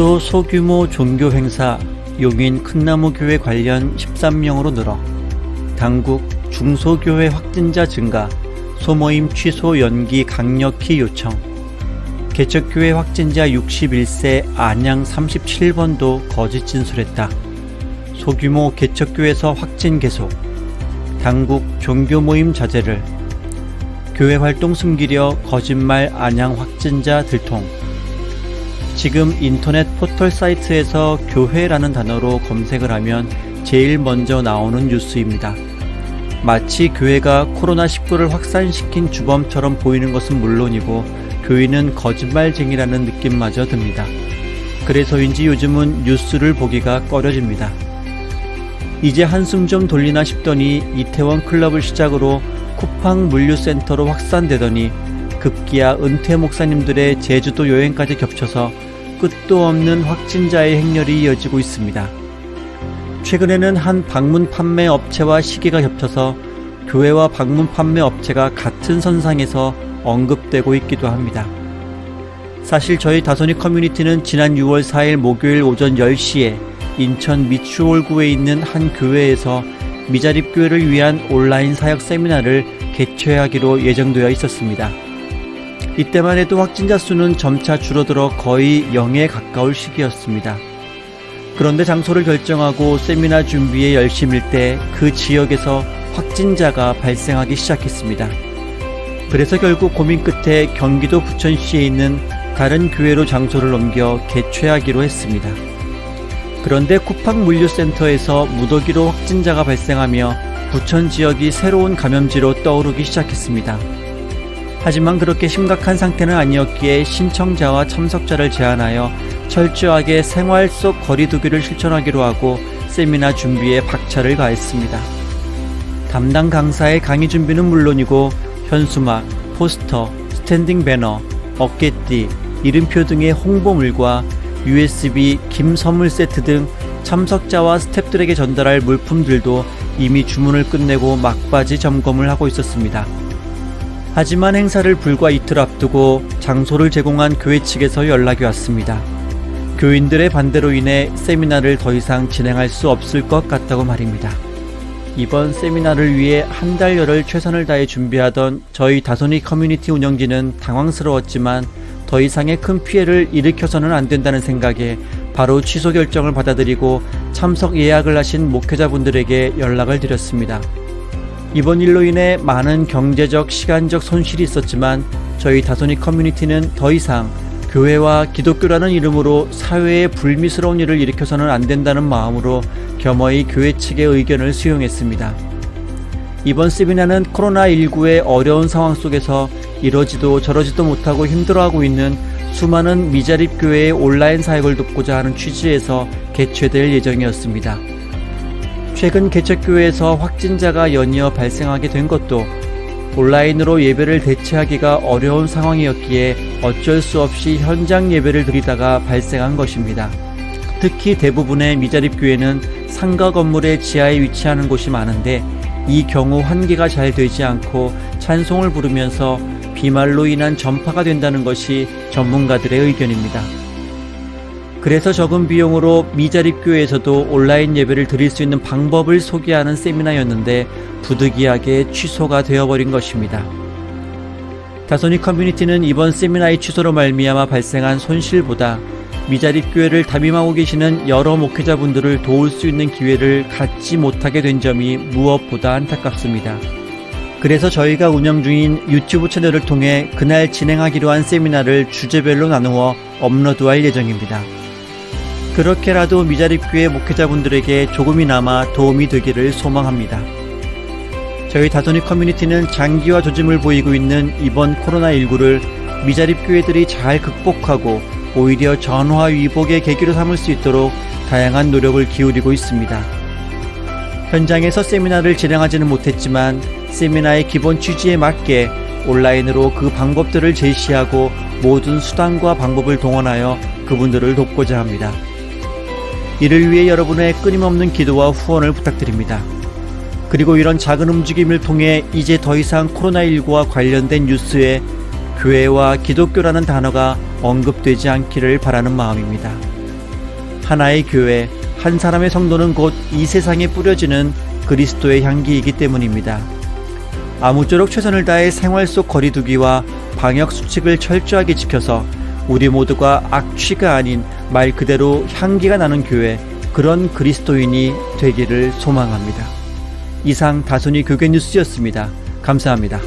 올해도 소규모 종교 행사 용인 큰나무교회 관련 13명으로 늘어 당국 중소교회 확진자 증가, 소모임 취소 연기 강력히 요청. 개척교회 확진자 61세 안양 37번도 거짓 진술했다. 소규모 개척교회에서 확진 계속. 당국 종교 모임 자제를. 교회 활동 숨기려 거짓말 안양 확진자 들통. 지금 인터넷 포털 사이트에서 교회라는 단어로 검색을 하면 제일 먼저 나오는 뉴스입니다. 마치 교회가 코로나19를 확산시킨 주범처럼 보이는 것은 물론이고 교인은 거짓말쟁이라는 느낌마저 듭니다. 그래서인지 요즘은 뉴스를 보기가 꺼려집니다. 이제 한숨 좀 돌리나 싶더니 이태원 클럽을 시작으로 쿠팡 물류센터로 확산되더니 급기야 은퇴 목사님들의 제주도 여행까지 겹쳐서 끝도 없는 확진자의 행렬이 이어지고 있습니다. 최근에는 한 방문 판매 업체와 시기가 겹쳐서 교회와 방문 판매 업체가 같은 선상에서 언급되고 있기도 합니다. 사실 저희 다소니 커뮤니티는 지난 6월 4일 목요일 오전 10시에 인천 미추홀구에 있는 한 교회에서 미자립교회를 위한 온라인 사역 세미나를 개최하기로 예정되어 있었습니다. 이때만 해도 확진자 수는 점차 줄어들어 거의 0에 가까울 시기였습니다. 그런데 장소를 결정하고 세미나 준비에 열심일 때 그 지역에서 확진자가 발생하기 시작했습니다. 그래서 결국 고민 끝에 경기도 부천시에 있는 다른 교회로 장소를 옮겨 개최하기로 했습니다. 그런데 쿠팡 물류센터에서 무더기로 확진자가 발생하며 부천 지역이 새로운 감염지로 떠오르기 시작했습니다. 하지만 그렇게 심각한 상태는 아니었기에 신청자와 참석자를 제한하여 철저하게 생활 속 거리두기를 실천하기로 하고 세미나 준비에 박차를 가했습니다. 담당 강사의 강의 준비는 물론이고 현수막, 포스터, 스탠딩 배너, 어깨띠, 이름표 등의 홍보물과 USB 김 선물 세트 등 참석자와 스태프들에게 전달할 물품들도 이미 주문을 끝내고 막바지 점검을 하고 있었습니다. 하지만 행사를 불과 이틀 앞두고 장소를 제공한 교회 측에서 연락이 왔습니다. 교인들의 반대로 인해 세미나를 더 이상 진행할 수 없을 것 같다고 말입니다. 이번 세미나를 위해 한 달여를 최선을 다해 준비하던 저희 다소니 커뮤니티 운영진은 당황스러웠지만 더 이상의 큰 피해를 일으켜서는 안 된다는 생각에 바로 취소 결정을 받아들이고 참석 예약을 하신 목회자분들에게 연락을 드렸습니다. 이번 일로 인해 많은 경제적, 시간적 손실이 있었지만 저희 다소니 커뮤니티는 더 이상 교회와 기독교라는 이름으로 사회에 불미스러운 일을 일으켜서는 안 된다는 마음으로 겸허히 교회 측의 의견을 수용했습니다. 이번 세미나는 코로나19의 어려운 상황 속에서 이러지도 저러지도 못하고 힘들어하고 있는 수많은 미자립교회의 온라인 사역을 돕고자 하는 취지에서 개최될 예정이었습니다. 최근 개척교회에서 확진자가 연이어 발생하게 된 것도 온라인으로 예배를 대체하기가 어려운 상황이었기에 어쩔 수 없이 현장 예배를 드리다가 발생한 것입니다. 특히 대부분의 미자립교회는 상가 건물의 지하에 위치하는 곳이 많은데 이 경우 환기가 잘 되지 않고 찬송을 부르면서 비말로 인한 전파가 된다는 것이 전문가들의 의견입니다. 그래서 적은 비용으로 미자립교회에서도 온라인 예배를 드릴 수 있는 방법을 소개하는 세미나였는데 부득이하게 취소가 되어버린 것입니다. 다소니 커뮤니티는 이번 세미나의 취소로 말미암아 발생한 손실보다 미자립교회를 담임하고 계시는 여러 목회자분들을 도울 수 있는 기회를 갖지 못하게 된 점이 무엇보다 안타깝습니다. 그래서 저희가 운영 중인 유튜브 채널을 통해 그날 진행하기로 한 세미나를 주제별로 나누어 업로드할 예정입니다. 그렇게라도 미자립교회 목회자분들에게 조금이나마 도움이 되기를 소망합니다. 저희 다소니 커뮤니티는 장기화 조짐을 보이고 있는 이번 코로나19를 미자립교회들이 잘 극복하고 오히려 전화위복의 계기로 삼을 수 있도록 다양한 노력을 기울이고 있습니다. 현장에서 세미나를 진행하지는 못했지만 세미나의 기본 취지에 맞게 온라인으로 그 방법들을 제시하고 모든 수단과 방법을 동원하여 그분들을 돕고자 합니다. 이를 위해 여러분의 끊임없는 기도와 후원을 부탁드립니다. 그리고 이런 작은 움직임을 통해 이제 더 이상 코로나19와 관련된 뉴스에 교회와 기독교라는 단어가 언급되지 않기를 바라는 마음입니다. 하나의 교회, 한 사람의 성도는 곧 이 세상에 뿌려지는 그리스도의 향기이기 때문입니다. 아무쪼록 최선을 다해 생활 속 거리두기와 방역 수칙을 철저하게 지켜서 우리 모두가 악취가 아닌 말 그대로 향기가 나는 교회, 그런 그리스도인이 되기를 소망합니다. 이상 다순이 교계 뉴스였습니다. 감사합니다.